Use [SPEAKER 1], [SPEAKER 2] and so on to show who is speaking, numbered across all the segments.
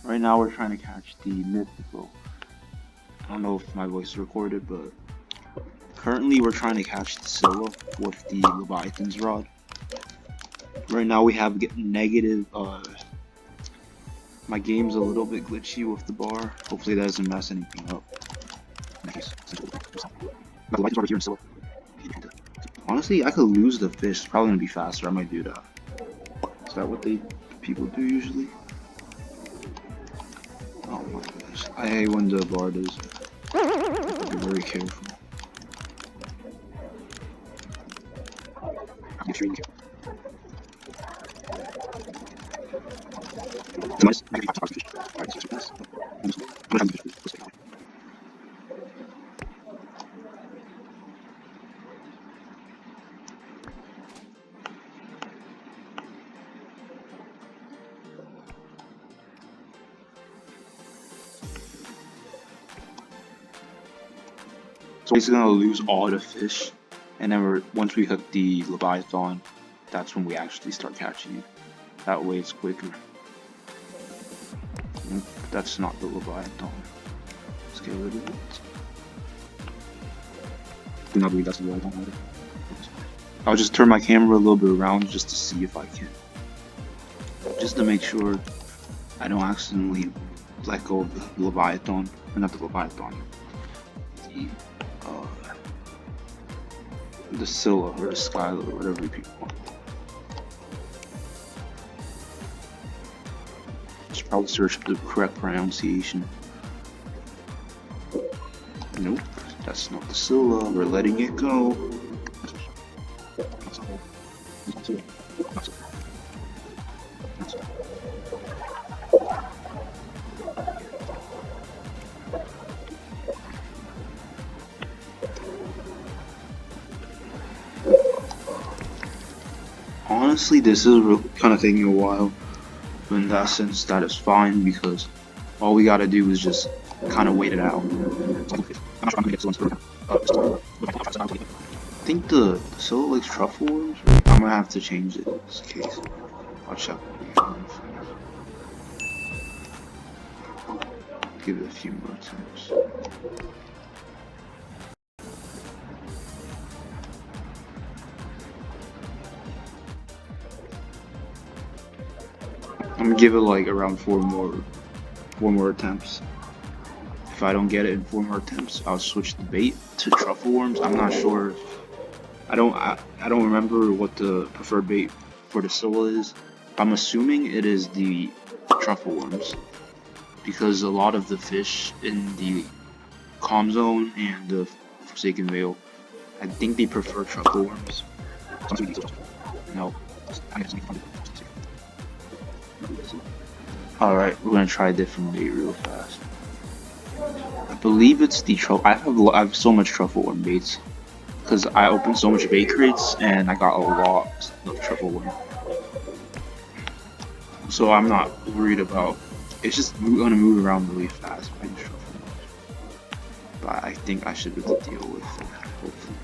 [SPEAKER 1] Right now we're trying to catch the mythical. I don't know if my voice is recorded, but currently we're trying to catch the Scylla with the Leviathan's rod. Right now we have negative, my game's a little bit glitchy with the bar. Hopefully that doesn't mess anything up. Nice. The Leviathan's rod here in Scylla. Honestly, I could lose the fish. It's probably gonna be faster. I might do that. Is that what people do usually? Oh my gosh. I hate when the bar does. Be very careful. Be extremely careful. Nice. Negative 5 fish. Alright, so this. I'm gonna fish. Let's take it. So he's gonna lose all the fish, and then once we hook the Leviathan, that's when we actually start catching it. That way it's quicker. That's not the Leviathan. Let's get rid of it. Do not believe that's the Leviathan either. I'll just turn my camera a little bit around just to see if I can. Just to make sure I don't accidentally let go of the Leviathan. Or not the Leviathan. The Scylla or the Scylla or whatever people want. Should probably search the correct pronunciation. Nope, that's not the Scylla. We're letting it go. Honestly, this is kind of taking a while, but in that sense, that is fine because all we gotta do is just kind of wait it out. I think the Scylla likes truffle worms. I'm gonna have to change it in this case. I'll check. Give it a few more attempts. I'm gonna give it like around four more attempts. If I don't get it in 4 more attempts, I'll switch the bait to truffle worms. I'm not sure. I don't remember what the preferred bait for the Scylla is. I'm assuming it is the truffle worms because a lot of the fish in the calm zone and the Forsaken Vale, I think they prefer truffle worms. No. Alright, we're gonna try a different bait real fast. I believe it's the truffle. I have so much truffle worm baits because I opened so much bait crates and I got a lot of truffle worm. So I'm not worried about. It's just gonna move around really fast by the truffle worms. But I think I should be able to deal with it. Hopefully.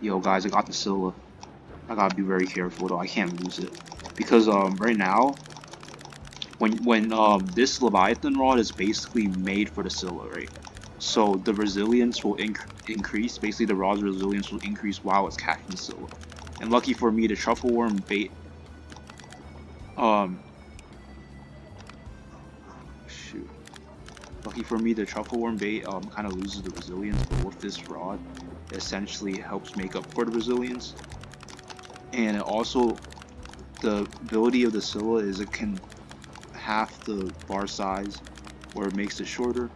[SPEAKER 1] Yo guys, I got the Scylla. I gotta be very careful though. I can't lose it because right now, when this Leviathan rod is basically made for the Scylla, right? So the resilience will increase. Basically, the rod's resilience will increase while it's catching the Scylla. And lucky for me, the truffle worm bait. Shoot. Lucky for me, the truffle worm bait kind of loses the resilience, but with this rod, it essentially helps make up for the resilience. And also, the ability of the Scylla is it can half the bar size, or it makes it shorter.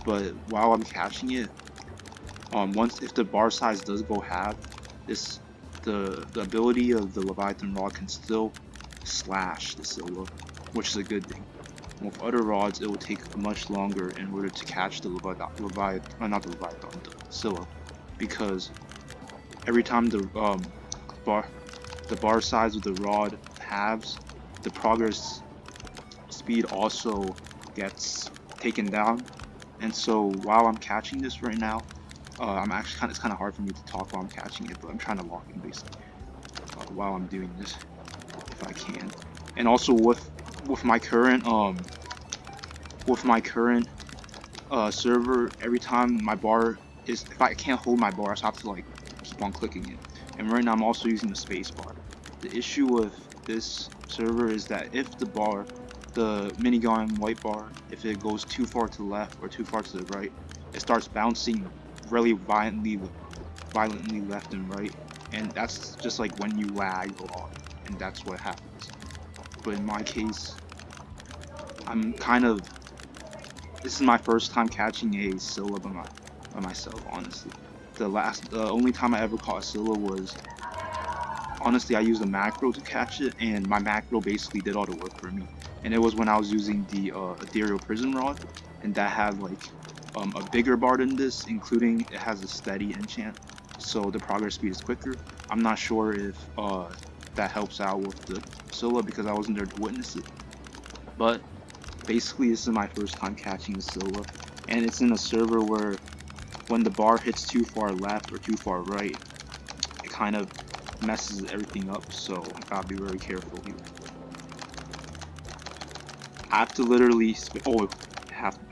[SPEAKER 1] But while I'm catching it, if the bar size does go half, the ability of the Leviathan rod can still slash the Scylla, which is a good thing. with other rods, it will take much longer in order to catch the Scylla, because every time the bar size of the rod halves, the progress speed also gets taken down. And so while I'm catching this right now, I'm actually it's kind of hard for me to talk while I'm catching it, but I'm trying to lock in basically while I'm doing this if I can. And also with my current server, every time my bar is, if I can't hold my bar, I just have to like keep on clicking it. And right now I'm also using the space bar. The issue with this server is that if the minigun white bar, if it goes too far to the left or too far to the right, it starts bouncing really violently left and right, and that's just like when you lag a lot, and that's what happens. But in my case, this is my first time catching a Scylla by myself, honestly. The only time I ever caught a Scylla was, honestly, I used a macro to catch it, and my macro basically did all the work for me. And it was when I was using the ethereal prism rod, and that had like a bigger bar than this, including it has a steady enchant, so the progress speed is quicker. I'm not sure if that helps out with the Scylla because I wasn't there to witness it, but basically this is my first time catching a Scylla, and it's in a server where when the bar hits too far left or too far right, it kind of messes everything up, so I gotta be very careful here. I have to literally I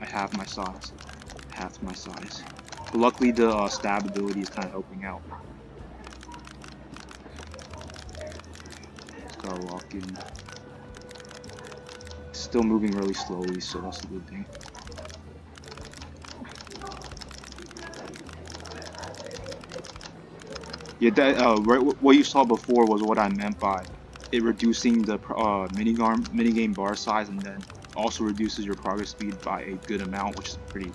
[SPEAKER 1] have my size. Half my size. But luckily the stab ability is kind of helping out. Just gotta lock in. It's still moving really slowly, so that's a good thing. Yeah, that what you saw before was what I meant by it reducing the minigame bar size, and then also reduces your progress speed by a good amount, which is pretty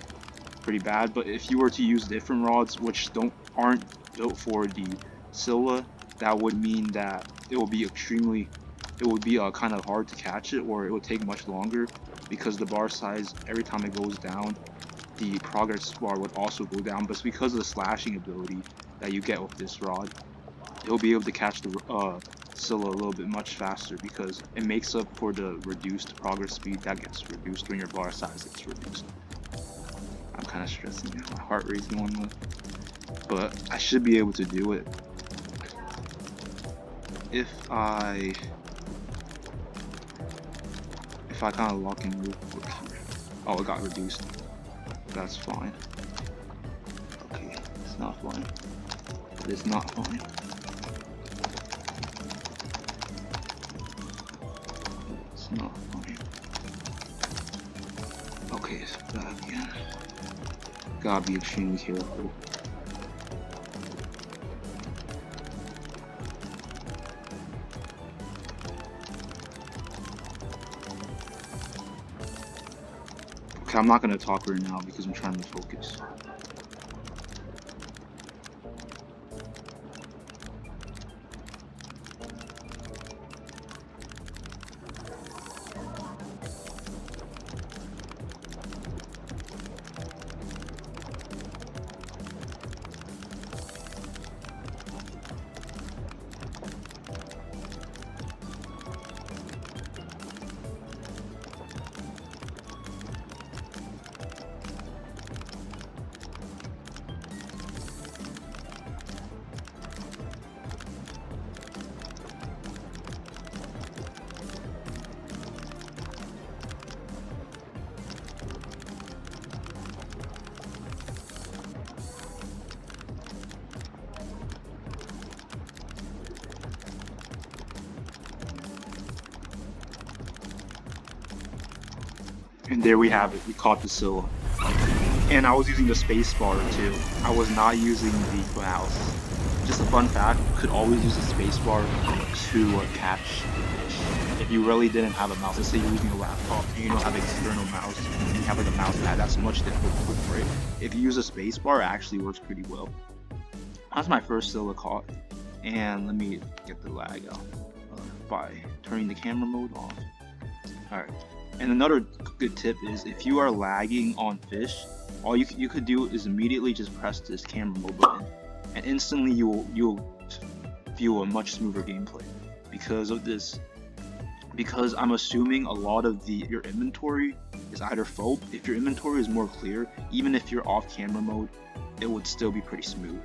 [SPEAKER 1] bad. But if you were to use different rods, which aren't built for the Scylla, that would mean that it would be kind of hard to catch it, or it would take much longer because the bar size every time it goes down, the progress bar would also go down. But it's because of the slashing ability that you get with this rod, you'll be able to catch the Scylla a little bit much faster because it makes up for the reduced progress speed that gets reduced when your bar size gets reduced. I'm kind of stressing out, my heart rate's going up, but I should be able to do it if I kind of lock in real quick here. Oh, it got reduced. That's fine. Okay, it's not fine. It's not fine. It's not fine. Okay, it's back again. Gotta be extremely careful. Okay, I'm not gonna talk right now because I'm trying to focus. And there we have it, we caught the Scylla. And I was using the space bar too. I was not using the mouse. Just a fun fact, you could always use the space bar to catch fish. If you really didn't have a mouse, let's say you're using a laptop and you don't have an external mouse, and you have like a mouse pad, that's much difficult to click, right? If you use a space bar, it actually works pretty well. That's my first Scylla caught. And let me get the lag out by turning the camera mode off. Alright. And another good tip is if you are lagging on Fish, all you could do is immediately just press this camera mode button, and instantly you'll feel a much smoother gameplay because of this. Because I'm assuming a lot of your inventory is either full. If your inventory is more clear, even if you're off camera mode, it would still be pretty smooth.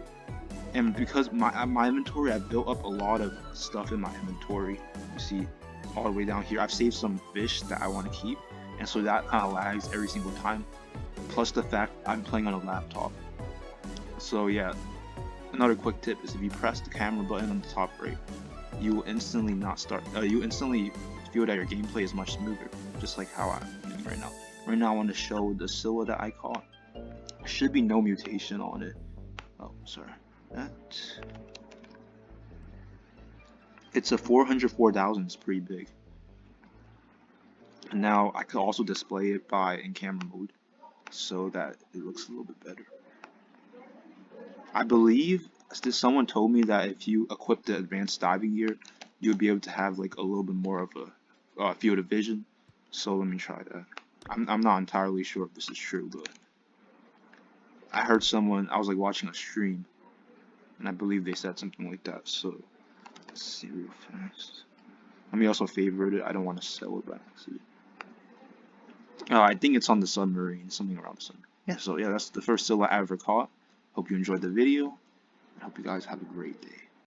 [SPEAKER 1] And because my inventory, I've built up a lot of stuff in my inventory. You see, all the way down here, I've saved some fish that I want to keep, and so that kind of lags every single time. Plus the fact I'm playing on a laptop. So yeah, another quick tip is if you press the camera button on the top right, you will instantly you instantly feel that your gameplay is much smoother, just like how I'm doing right now. Right now I want to show the Scylla that I caught. There should be no mutation on it. Oh, sorry. It's a 404,000. It's pretty big. And now I could also display it in camera mode, so that it looks a little bit better. I believe someone told me that if you equip the advanced diving gear, you would be able to have like a little bit more of a field of vision. So let me try that. I'm not entirely sure if this is true, but I heard I was like watching a stream, and I believe they said something like that. So let's see real fast. Let me also favorite it. I don't want to sell it by accident. I think it's on the submarine, something around the submarine. Yeah, so yeah, that's the first Scylla I ever caught. Hope you enjoyed the video. I hope you guys have a great day.